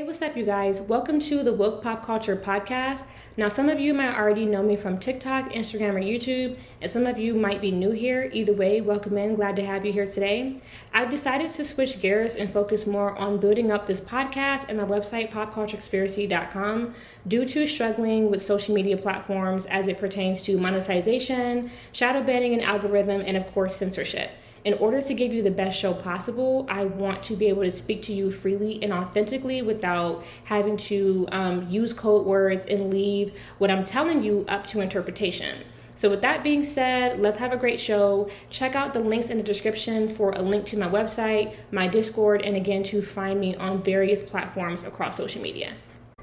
Hey, what's up, you guys? Welcome to the Woke Pop Culture Podcast. Now, some of you might already know me from TikTok, Instagram, or YouTube, and some of you might be new here. Either way, welcome in. Glad to have you here today. I've decided to switch gears and focus more on building up this podcast and my website, popcultureconspiracy.com, due to struggling with social media platforms as it pertains to monetization, shadow banning and algorithm, and of course, censorship. In order to give you the best show possible, I want to be able to speak to you freely and authentically without having to use code words and leave what I'm telling you up to interpretation. So with that being said, let's have a great show. Check out the links in the description for a link to my website, my Discord, and again, to find me on various platforms across social media.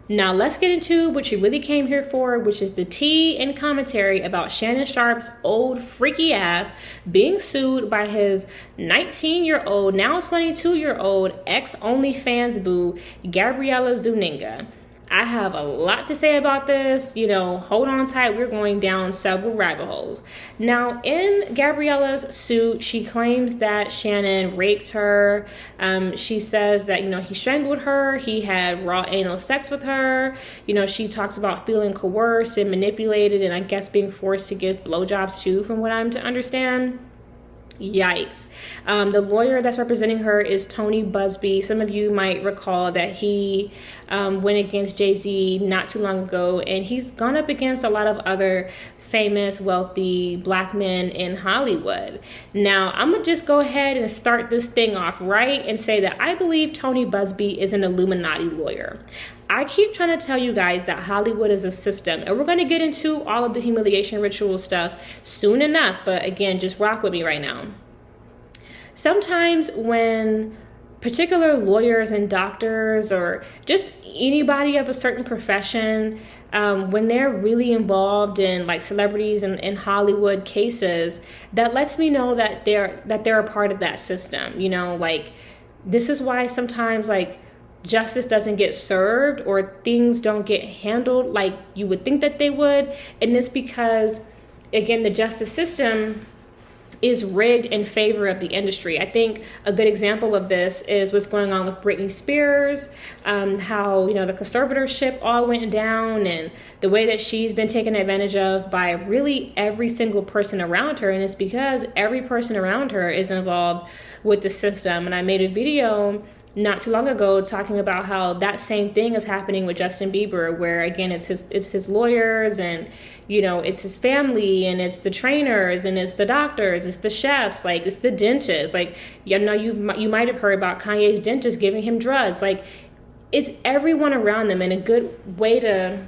Now let's get into what you really came here for, which is the tea and commentary about Shannon Sharpe's old freaky ass being sued by his 19-year-old, now 22-year-old ex-OnlyFans boo, Gabriella Zuniga. I have a lot to say about this. Hold on tight. We're going down several rabbit holes. Now, in Gabriella's suit, she claims that Shannon raped her. She says that, he strangled her. He had raw anal sex with her. She talks about feeling coerced and manipulated and I guess being forced to give blowjobs too, from what I'm to understand. Yikes. The lawyer that's representing her is Tony Busby. Some of you might recall that he went against Jay-Z not too long ago, and he's gone up against a lot of other famous, wealthy black men in Hollywood. Now, I'm gonna just go ahead and start this thing off right and say that I believe Tony Busby is an Illuminati lawyer. I keep trying to tell you guys that Hollywood is a system, and we're going to get into all of the humiliation ritual stuff soon enough, but again, just rock with me right now. Sometimes when particular lawyers and doctors or just anybody of a certain profession, when they're really involved in like celebrities and Hollywood cases, that lets me know that they're a part of that system. This is why sometimes justice doesn't get served or things don't get handled like you would think that they would. And it's because, again, the justice system is rigged in favor of the industry. I think a good example of this is what's going on with Britney Spears, how, the conservatorship all went down and the way that she's been taken advantage of by really every single person around her. And it's because every person around her is involved with the system. And I made a video not too long ago talking about how that same thing is happening with Justin Bieber, where again it's his lawyers and it's his family and it's the trainers and it's the doctors, it's the chefs, it's the dentists. You might have heard about Kanye's dentist giving him drugs. It's everyone around them. And a good way to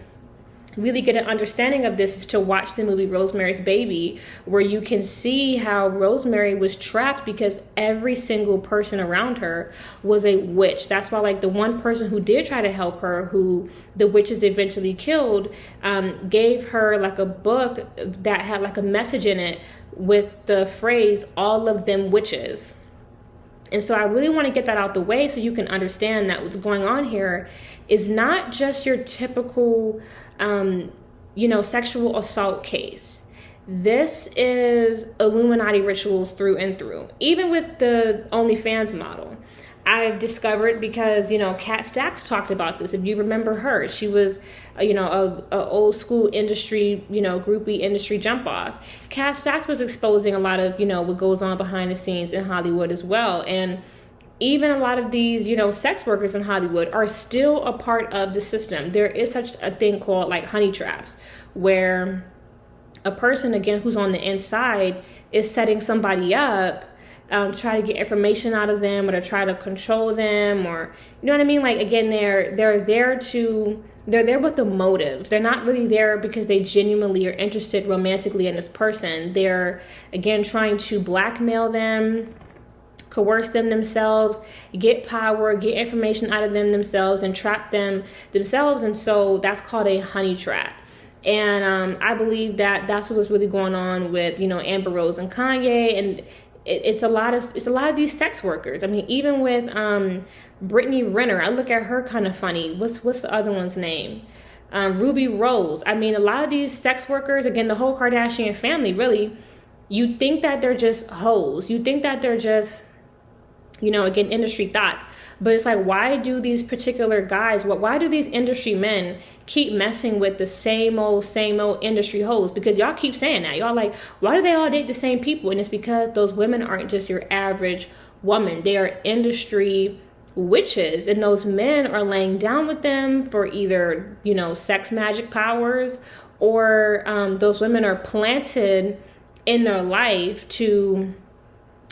really get an understanding of this is to watch the movie Rosemary's Baby, where you can see how Rosemary was trapped because every single person around her was a witch. That's why the one person who did try to help her, who the witches eventually killed, gave her a book that had a message in it with the phrase, "all of them witches." And so I really want to get that out the way so you can understand that what's going on here is not just your typical sexual assault case. This is Illuminati rituals through and through. Even with the OnlyFans model, I've discovered because, Kat Stacks talked about this. If you remember her, she was, a old school industry, groupie industry jump off. Kat Stacks was exposing a lot of, what goes on behind the scenes in Hollywood as well. And even a lot of these, sex workers in Hollywood are still a part of the system. There is such a thing called honey traps, where a person, again, who's on the inside is setting somebody up to try to get information out of them or to try to control them, or, you know what I mean? Again, they're there with the motive. They're not really there because they genuinely are interested romantically in this person. They're, again, trying to blackmail them, coerce them themselves, get power, get information out of them themselves, and trap them themselves. And so that's called a honey trap. And I believe that that's what was really going on with, Amber Rose and Kanye. And it's a lot of these sex workers. I mean, even with Brittany Renner, I look at her kind of funny. What's the other one's name? Ruby Rose. I mean, a lot of these sex workers, again, the whole Kardashian family, really, you think that they're just hoes. You think that they're just again, industry thoughts. But it's like, why do these particular guys, why do these industry men keep messing with the same old industry hoes? Because y'all keep saying that. Y'all like, why do they all date the same people? And it's because those women aren't just your average woman. They are industry witches. And those men are laying down with them for either, sex magic powers, or those women are planted in their life to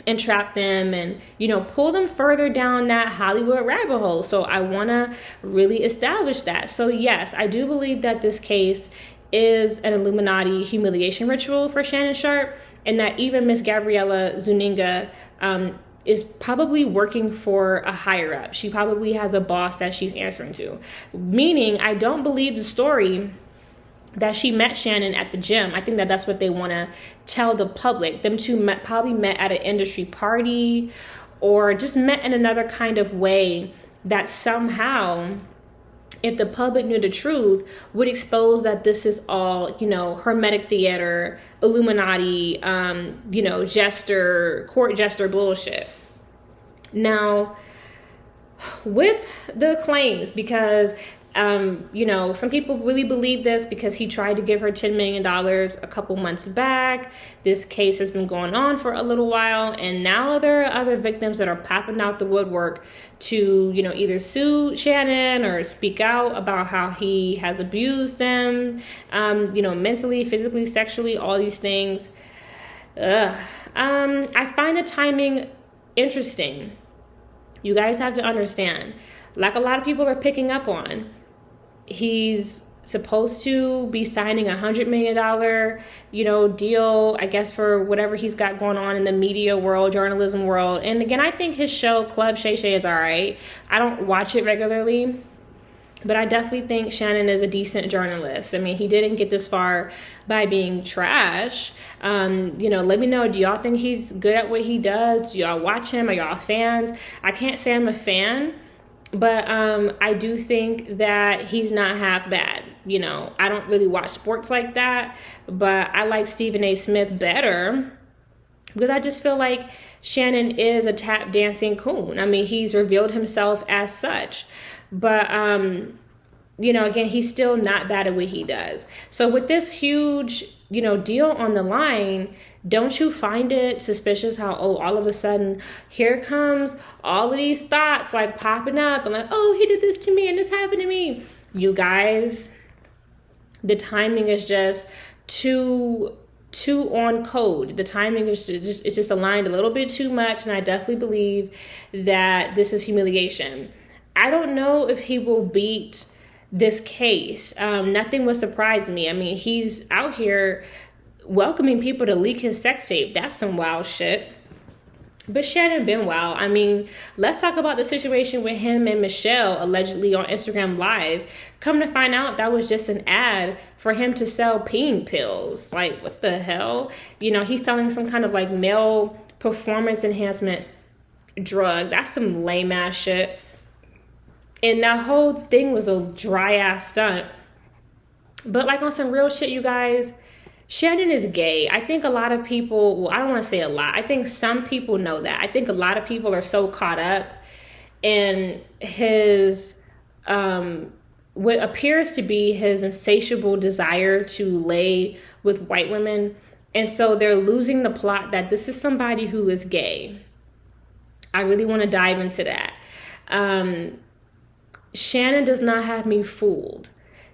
entrap them and pull them further down that Hollywood rabbit hole. So I want to really establish that. So yes, I do believe that this case is an Illuminati humiliation ritual for Shannon Sharpe, and that even Miss Gabriella Zuniga is probably working for a higher up. She probably has a boss that she's answering to. Meaning, I don't believe the story that she met Shannon at the gym. I think that that's what they want to tell the public. Them two probably met at an industry party, or just met in another kind of way that somehow, if the public knew the truth, would expose that this is all, Hermetic theater, Illuminati, court jester bullshit. Now, with the claims, because some people really believe this because he tried to give her $10 million a couple months back. This case has been going on for a little while, and now there are other victims that are popping out the woodwork to, either sue Shannon or speak out about how he has abused them, mentally, physically, sexually, all these things. I find the timing interesting. You guys have to understand, like a lot of people are picking up on, he's supposed to be signing $100 million, deal, I guess, for whatever he's got going on in the media world, journalism world. And again, I think his show, Club Shay Shay, is all right. I don't watch it regularly, but I definitely think Shannon is a decent journalist. I mean, he didn't get this far by being trash. Let me know, do y'all think he's good at what he does? Do y'all watch him? Are y'all fans? I can't say I'm a fan, but I do think that he's not half bad. I don't really watch sports like that, but I like Stephen A. Smith better because I just feel like Shannon is a tap dancing coon. I mean, he's revealed himself as such, but again, he's still not bad at what he does. So with this huge, deal on the line, don't you find it suspicious how, all of a sudden, here comes all of these thoughts like popping up and like, oh, he did this to me and this happened to me. You guys, the timing is just too on code. The timing is just aligned a little bit too much. And I definitely believe that this is humiliation. I don't know if he will beat this case. Nothing would surprise me. I mean, he's out here welcoming people to leak his sex tape. That's some wild shit. But Shannon been wild. I mean, let's talk about the situation with him and Michelle allegedly on Instagram Live. Come to find out, that was just an ad for him to sell peeing pills. Like, what the hell? He's selling some kind of like male performance enhancement drug. That's some lame ass shit. And that whole thing was a dry ass stunt. But like on some real shit, you guys, Shannon is gay. I think a lot of people, well, I don't want to say a lot. I think some people know that. I think a lot of people are so caught up in his, what appears to be his insatiable desire to lay with white women. And so they're losing the plot that this is somebody who is gay. I really want to dive into that. Shannon does not have me fooled.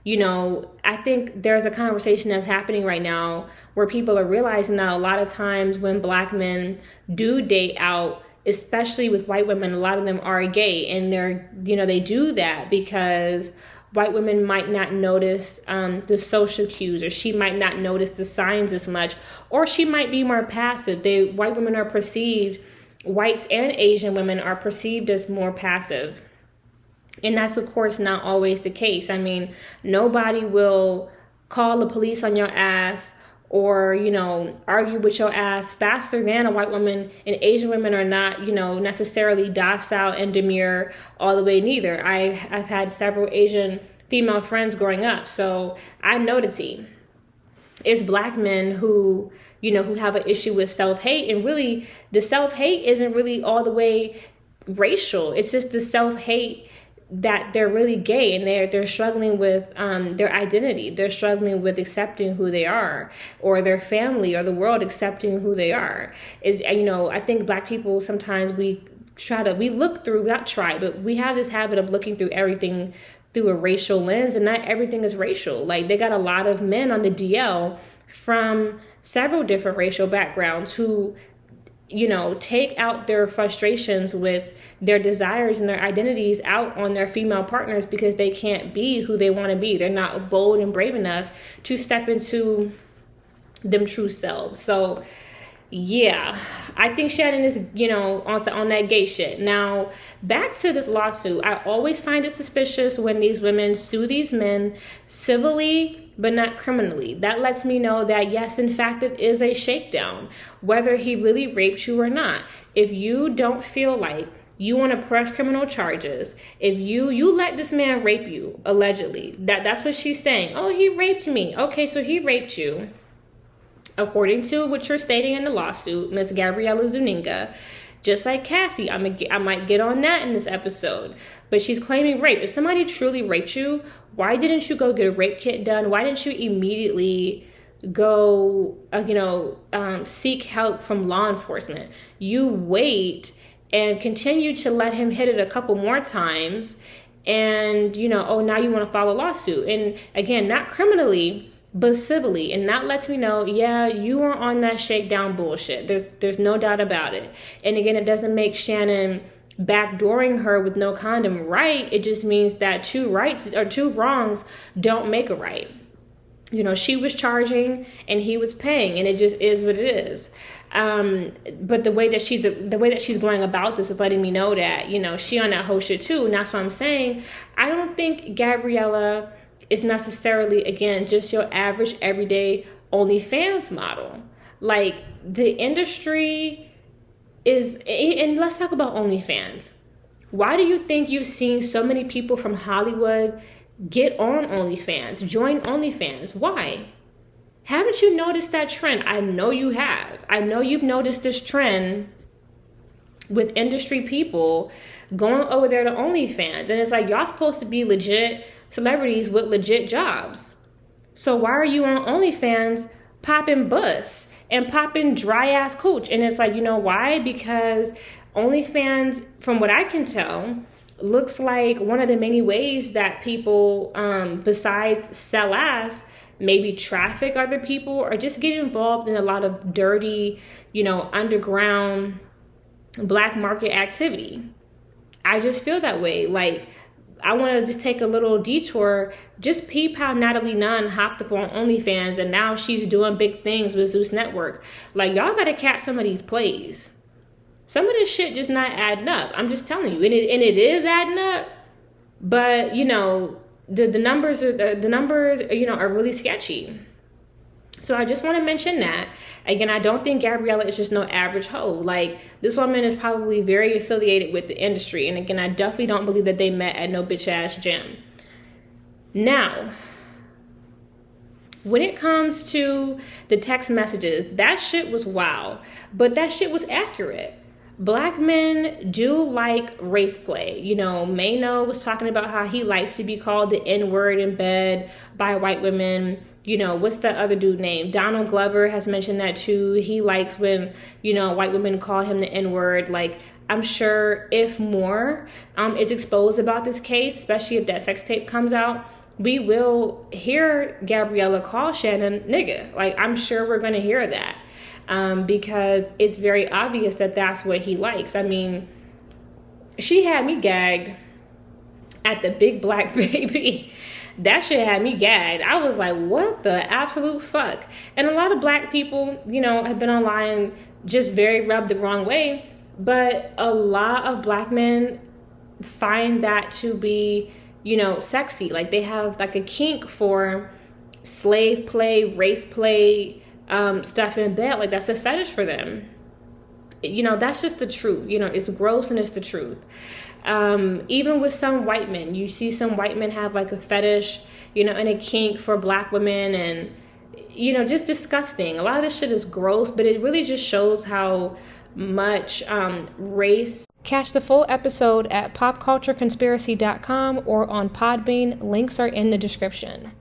I think there's a conversation that's happening right now where people are realizing that a lot of times when Black men do date out, especially with white women, a lot of them are gay, and they do that because white women might not notice the social cues, or she might not notice the signs as much, or she might be more passive. White women are perceived, whites and Asian women are perceived as more passive. And that's, of course, not always the case. I mean, nobody will call the police on your ass or, argue with your ass faster than a white woman. And Asian women are not, necessarily docile and demure all the way neither. I've had several Asian female friends growing up, so I know the tea. It's Black men who have an issue with self-hate. And really, the self-hate isn't really all the way racial. It's just the self-hate that they're really gay, and they're struggling with their identity. They're struggling with accepting who they are, or their family or the world accepting who they are. I think Black people sometimes we look through, but we have this habit of looking through everything through a racial lens, and not everything is racial. Like, they got a lot of men on the DL from several different racial backgrounds who take out their frustrations with their desires and their identities out on their female partners because they can't be who they want to be. They're not bold and brave enough to step into them true selves. So yeah, I think Shannon is, on that gay shit. Now, back to this lawsuit. I always find it suspicious when these women sue these men civilly, but not criminally. That lets me know that, yes, in fact, it is a shakedown, whether he really raped you or not. If you don't feel like you want to press criminal charges, if you let this man rape you, allegedly, that's what she's saying. Oh, he raped me. Okay, so he raped you. According to what you're stating in the lawsuit, Miss Gabriella Zuniga, just like Cassie, I might get on that in this episode, but she's claiming rape. If somebody truly raped you, why didn't you go get a rape kit done? Why didn't you immediately go, seek help from law enforcement? You wait and continue to let him hit it a couple more times, and now you want to file a lawsuit. And again, not criminally, but civilly. And that lets me know, yeah, you are on that shakedown bullshit. There's no doubt about it. And again, it doesn't make Shannon backdooring her with no condom right. It just means that two wrongs don't make a right. She was charging and he was paying, and it just is what it is. But the way that she's going about this is letting me know that, she on that whole shit too. And that's what I'm saying. I don't think Gabriella is necessarily, again, just your average everyday OnlyFans model. Like, the industry is, and let's talk about OnlyFans. Why do you think you've seen so many people from Hollywood get on OnlyFans, join OnlyFans? Why? Haven't you noticed that trend? I know you have. I know you've noticed this trend with industry people going over there to OnlyFans. And it's like, y'all supposed to be legit celebrities with legit jobs. So why are you on OnlyFans popping bus and popping dry ass cooch? And it's like, why? Because OnlyFans, from what I can tell, looks like one of the many ways that people, besides sell ass, maybe traffic other people, or just get involved in a lot of dirty, underground black market activity. I just feel that way. Like, I want to just take a little detour, just peep how Natalie Nunn hopped up on OnlyFans, and now she's doing big things with Zeus Network. Like, y'all got to catch some of these plays. Some of this shit just not adding up. I'm just telling you, and it is adding up. But the numbers are really sketchy. So I just want to mention that. Again, I don't think Gabriella is just no average hoe. Like, this woman is probably very affiliated with the industry. And again, I definitely don't believe that they met at no bitch ass gym. Now, when it comes to the text messages, that shit was wild, but that shit was accurate. Black men do like race play. Mano was talking about how he likes to be called the N-word in bed by white women. What's that other dude named? Donald Glover has mentioned that too. He likes when, white women call him the N-word. Like, I'm sure if more is exposed about this case, especially if that sex tape comes out, we will hear Gabriella call Shannon nigga. Like, I'm sure we're going to hear that. Because it's very obvious that that's what he likes. I mean, she had me gagged at the big black baby. That shit had me gagged. I was like, what the absolute fuck? And a lot of black people, have been online just very rubbed the wrong way. But a lot of black men find that to be, sexy. Like, they have like a kink for slave play, race play, stuff in bed. Like, that's a fetish for them. That's just the truth. It's gross and it's the truth. Even with some white men, you see some white men have like a fetish, and a kink for black women, and, just disgusting. A lot of this shit is gross, but it really just shows how much race Catch the full episode at popcultureconspiracy.com or on Podbean. Links are in the description.